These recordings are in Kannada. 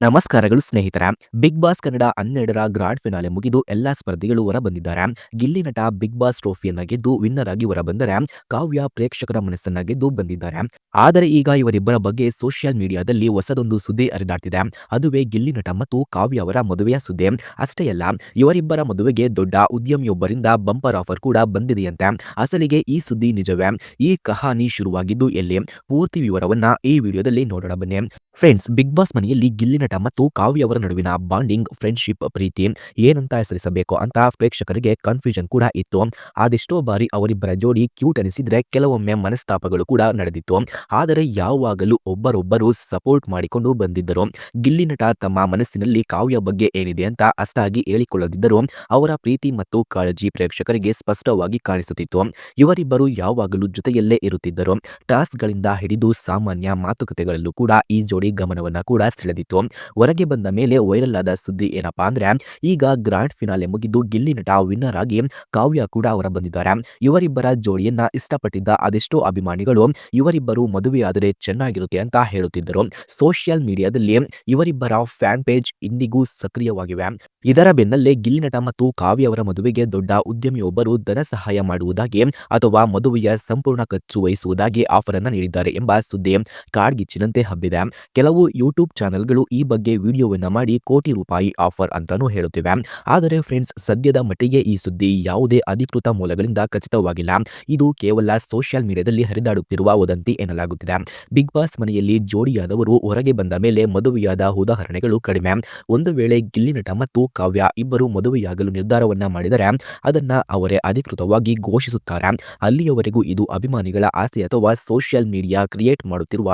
ನಮಸ್ಕಾರಗಳು ಸ್ನೇಹಿತರ. ಬಿಗ್ ಬಾಸ್ ಕನ್ನಡ 12ರ ಗ್ರಾಂಡ್ ಫಿನಾಲೆ ಮುಗಿದು ಎಲ್ಲಾ ಸ್ಪರ್ಧಿಗಳು ಹೊರಬಂದಿದ್ದಾರೆ. ಗಿಲ್ಲಿ ನಟ ಬಿಗ್ ಬಾಸ್ ಟ್ರೋಫಿಯನ್ನ ಗೆದ್ದು ವಿನ್ನರ್ ಆಗಿ ಹೊರಬಂದರೆ, ಕಾವ್ಯ ಪ್ರೇಕ್ಷಕರ ಮನಸ್ಸನ್ನ ಗೆದ್ದು ಬಂದಿದ್ದಾರೆ. ಆದರೆ ಈಗ ಇವರಿಬ್ಬರ ಬಗ್ಗೆ ಸೋಷಿಯಲ್ ಮೀಡಿಯಾದಲ್ಲಿ ಹೊಸದೊಂದು ಸುದ್ದಿ ಹರಿದಾಡ್ತಿದೆ. ಅದುವೇ ಗಿಲ್ಲಿ ನಟ ಮತ್ತು ಕಾವ್ಯ ಅವರ ಮದುವೆಯ ಸುದ್ದಿ. ಅಷ್ಟೇ ಅಲ್ಲ, ಇವರಿಬ್ಬರ ಮದುವೆಗೆ ದೊಡ್ಡ ಉದ್ಯಮಿಯೊಬ್ಬರಿಂದ ಬಂಪರ್ ಆಫರ್ ಕೂಡ ಬಂದಿದೆಯಂತೆ. ಅಸಲಿಗೆ ಈ ಸುದ್ದಿ ನಿಜವೇ? ಈ ಕಹಾನಿ ಶುರುವಾಗಿದ್ದು ಎಲ್ಲಿ? ಪೂರ್ತಿ ವಿವರವನ್ನ ಈ ವಿಡಿಯೋದಲ್ಲಿ ನೋಡೋಣ ಬನ್ನಿ. ಫ್ರೆಂಡ್ಸ್, ಬಿಗ್ ಬಾಸ್ ಮನೆಯಲ್ಲಿ ಗಿಲ್ಲಿ ನಟ ಮತ್ತು ಕಾವ್ಯ ಅವರ ನಡುವಿನ ಬಾಂಡಿಂಗ್, ಫ್ರೆಂಡ್ಶಿಪ್, ಪ್ರೀತಿ ಏನಂತ ಹೆಸರಿಸಬೇಕು ಅಂತ ಪ್ರೇಕ್ಷಕರಿಗೆ ಕನ್ಫ್ಯೂಷನ್ ಕೂಡ ಇತ್ತು. ಅದೆಷ್ಟೋ ಬಾರಿ ಅವರಿಬ್ಬರ ಜೋಡಿ ಕ್ಯೂಟ್ ಅನಿಸಿದ್ರೆ ಕೆಲವೊಮ್ಮೆ ಮನಸ್ತಾಪಗಳು ಕೂಡ ನಡೆದಿತ್ತು. ಆದರೆ ಯಾವಾಗಲೂ ಒಬ್ಬರೊಬ್ಬರು ಸಪೋರ್ಟ್ ಮಾಡಿಕೊಂಡು ಬಂದಿದ್ದರು. ಗಿಲ್ಲಿ ನಟ ತಮ್ಮ ಮನಸ್ಸಿನಲ್ಲಿ ಕಾವ್ಯ ಬಗ್ಗೆ ಏನಿದೆ ಅಂತ ಅಷ್ಟಾಗಿ ಹೇಳಿಕೊಳ್ಳದಿದ್ದರೂ ಅವರ ಪ್ರೀತಿ ಮತ್ತು ಕಾಳಜಿ ಪ್ರೇಕ್ಷಕರಿಗೆ ಸ್ಪಷ್ಟವಾಗಿ ಕಾಣಿಸುತ್ತಿತ್ತು. ಇವರಿಬ್ಬರು ಯಾವಾಗಲೂ ಜೊತೆಯಲ್ಲೇ ಇರುತ್ತಿದ್ದರು. ಟಾಸ್ಕ್ಗಳಿಂದ ಹಿಡಿದು ಸಾಮಾನ್ಯ ಮಾತುಕತೆಗಳಲ್ಲೂ ಕೂಡ ಈ ಜೋಡಿ ಗಮನವನ್ನ ಕೂಡ ಸೆಳೆದಿತ್ತು. ಹೊರಗೆ ಬಂದ ಮೇಲೆ ವೈರಲ್ ಆದ ಸುದ್ದಿ ಏನಪ್ಪಾ ಅಂದ್ರೆ, ಈಗ ಗ್ರಾಂಡ್ ಫಿನಾಲೆ ಮುಗಿದು ಗಿಲ್ಲಿ ನಟ ವಿನ್ನರ್ ಆಗಿ ಕಾವ್ಯ ಕೂಡ ಹೊರ ಬಂದಿದ್ದಾರೆ. ಇವರಿಬ್ಬರ ಜೋಡಿಯನ್ನ ಇಷ್ಟಪಟ್ಟಿದ್ದ ಅದೆಷ್ಟೋ ಅಭಿಮಾನಿಗಳು ಇವರಿಬ್ಬರು ಮದುವೆಯಾದರೆ ಚೆನ್ನಾಗಿರುತ್ತೆ ಅಂತ ಹೇಳುತ್ತಿದ್ದರು. ಸೋಷಿಯಲ್ ಮೀಡಿಯಾದಲ್ಲಿ ಇವರಿಬ್ಬರ ಫ್ಯಾನ್ ಪೇಜ್ ಇಂದಿಗೂ ಸಕ್ರಿಯವಾಗಿವೆ. ಇದರ ಬೆನ್ನಲ್ಲೇ ಗಿಲ್ಲಿ ನಟ ಮತ್ತು ಕಾವ್ಯ ಅವರ ಮದುವೆಗೆ ದೊಡ್ಡ ಉದ್ಯಮಿಯೊಬ್ಬರು ಧನ ಸಹಾಯ ಮಾಡುವುದಾಗಿ ಅಥವಾ ಮದುವೆಯ ಸಂಪೂರ್ಣ ಖರ್ಚು ವಹಿಸುವುದಾಗಿ ಆಫರ್ ಅನ್ನ ನೀಡಿದ್ದಾರೆ ಎಂಬ ಸುದ್ದಿ ಕಾಡ್ಗಿಚ್ಚಿನಂತೆ ಹಬ್ಬಿದೆ. ಕೆಲವು ಯೂಟ್ಯೂಬ್ ಚಾನೆಲ್ಗಳು ಈ ಬಗ್ಗೆ ವಿಡಿಯೋವನ್ನ ಮಾಡಿ ಕೋಟಿ ರೂಪಾಯಿ ಆಫರ್ ಅಂತಾನೂ ಹೇಳುತ್ತಿವೆ. ಆದರೆ ಫ್ರೆಂಡ್ಸ್, ಸದ್ಯದ ಮಟ್ಟಿಗೆ ಈ ಸುದ್ದಿ ಯಾವುದೇ ಅಧಿಕೃತ ಮೂಲಗಳಿಂದ ಖಚಿತವಾಗಿಲ್ಲ. ಇದು ಕೇವಲ ಸೋಷಿಯಲ್ ಮೀಡಿಯಾದಲ್ಲಿ ಹರಿದಾಡುತ್ತಿರುವ ವದಂತಿ ಎನ್ನಲಾಗುತ್ತಿದೆ. ಬಿಗ್ ಬಾಸ್ ಮನೆಯಲ್ಲಿ ಜೋಡಿಯಾದವರು ಹೊರಗೆ ಬಂದ ಮೇಲೆ ಮದುವೆಯಾದ ಉದಾಹರಣೆಗಳು ಕಡಿಮೆ. ಒಂದು ವೇಳೆ ಗಿಲ್ಲಿ ನಟ ಮತ್ತು ಕಾವ್ಯ ಇಬ್ಬರು ಮದುವೆಯಾಗಲು ನಿರ್ಧಾರವನ್ನ ಮಾಡಿದರೆ ಅದನ್ನ ಅವರೇ ಅಧಿಕೃತವಾಗಿ ಘೋಷಿಸುತ್ತಾರೆ. ಅಲ್ಲಿಯವರೆಗೂ ಇದು ಅಭಿಮಾನಿಗಳ ಆಸೆ ಅಥವಾ ಸೋಷಿಯಲ್ ಮೀಡಿಯಾ ಕ್ರಿಯೇಟ್ ಮಾಡುತ್ತಿರುವ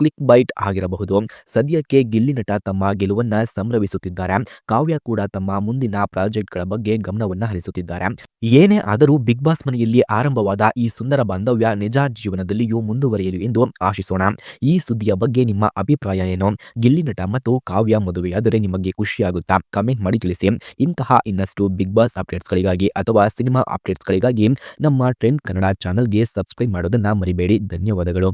ಕ್ಲಿಕ್ ಬೈಟ್ ಆಗಿರಬಹುದು. ಸದ್ಯಕ್ಕೆ ಗಿಲ್ಲಿ ನಟ ತಮ್ಮ ಗೆಲುವನ್ನ ಸಂಭ್ರಮಿಸುತ್ತಿದ್ದಾರೆ. ಕಾವ್ಯ ಕೂಡ ತಮ್ಮ ಮುಂದಿನ ಪ್ರಾಜೆಕ್ಟ್ಗಳ ಬಗ್ಗೆ ಗಮನವನ್ನ ಹರಿಸುತ್ತಿದ್ದಾರೆ. ಏನೇ ಆದರೂ ಬಿಗ್ ಬಾಸ್ ಮನೆಯಲ್ಲಿ ಆರಂಭವಾದ ಈ ಸುಂದರ ಬಾಂಧವ್ಯ ನಿಜ ಜೀವನದಲ್ಲಿಯೂ ಮುಂದುವರಿಯಲಿ ಎಂದು ಆಶಿಸೋಣ. ಈ ಸುದ್ದಿಯ ಬಗ್ಗೆ ನಿಮ್ಮ ಅಭಿಪ್ರಾಯ ಏನು? ಗಿಲ್ಲಿ ನಟ ಮತ್ತು ಕಾವ್ಯ ಮದುವೆಯಾದರೆ ನಿಮಗೆ ಖುಷಿಯಾಗುತ್ತಾ? ಕಮೆಂಟ್ ಮಾಡಿ ತಿಳಿಸಿ. ಇಂತಹ ಇನ್ನಷ್ಟು ಬಿಗ್ ಬಾಸ್ ಅಪ್ಡೇಟ್ಸ್ಗಳಿಗಾಗಿ ಅಥವಾ ಸಿನಿಮಾ ಅಪ್ಡೇಟ್ಸ್ಗಳಿಗಾಗಿ ನಮ್ಮ ಟ್ರೆಂಡ್ ಕನ್ನಡ ಚಾನಲ್ಗೆ ಸಬ್ಸ್ಕ್ರೈಬ್ ಮಾಡೋದನ್ನ ಮರಿಬೇಡಿ. ಧನ್ಯವಾದಗಳು.